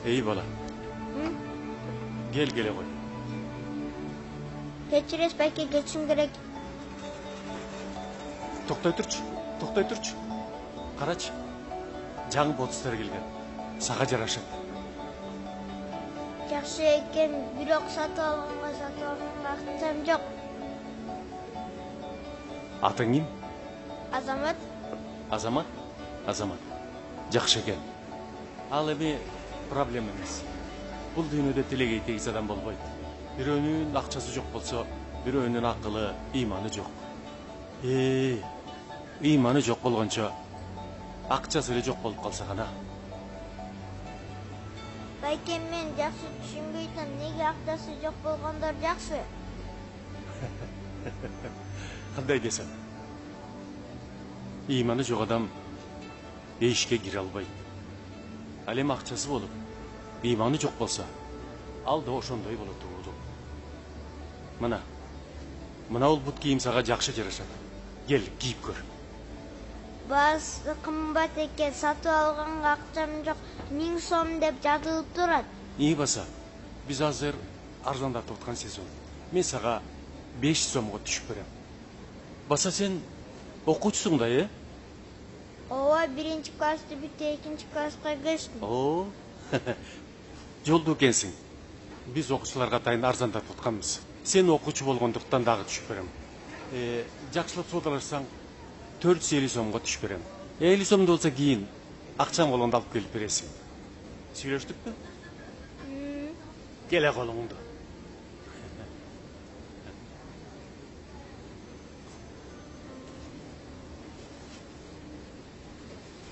Ey bala. Gel gele koy. Keçires belki geçin gerek. Toktay turç. Karaç. Жаңы ботустар келген. Саға жарашат. Жақсы екен, бирок сатып алганга акчам жок. Атың ким? Азамат. Азамат. Жакшы экен. Ал эми проблема эмес. Бул дүйнөдө тилегей тегиз адам болбойт. Бирөөнүн акчасы жок болсо, бирөөнүн акылы, ыйманы жок. Ыйманы жок болгончо акчасы эле жок болуп калса гана. Байке мен жақсы түшүнбөйтөм, неге акчасы жок болгондор жакшы? Кандай десем? Ыйманы жок адам эшикке кире албайт. Ал эми акчасы болуп, ыйманы жок болсо, ал да ошондой болот турду. Мына бул бут кийим сага жакшы жарашат. Кел, кийип көр. Баасы кымбат экен, сатып алганга акчам жок, 1000 сом деп жазылып турат. Баса, биз азыр арзандатып аткан сезон. Мен сага 5 сомго түшүп берем. Баса сен окуучусуң да, Ооба, 1 классты бүтүп 2 класска көчтүм. Жолду экенсиң. Биз окуучуларга атайын арзандатып атканбыз. Сен окуучу болгондуктан дагы түшүп берем. Жакшылап соодалашсаң 450 сомго түшүп берем. 50 сомду болсо кийин акчаң болгондо алып келип бересиң. Сүйлөштүкпү? Келе колуңду.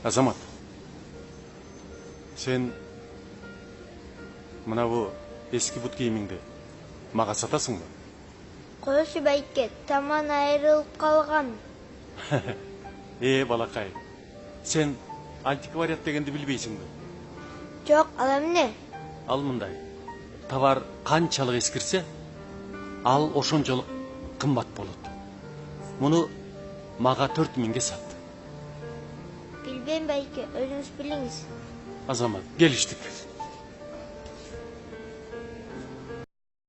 Азамат, сен мына бу эски бут кийимиңди мага сатасыңбы? Койчу байке, таман айрылып калган. Балакай, сен антиквариат дегенди билбейсиңби? Жок, ал эмне? Ал мындай. Товар канчалык эскирсе, ал ошончолук кымбат болот. Муну мага 4000ге сат. Билбейм байке, өзүңүз билиңиз. Азамат, келиштик.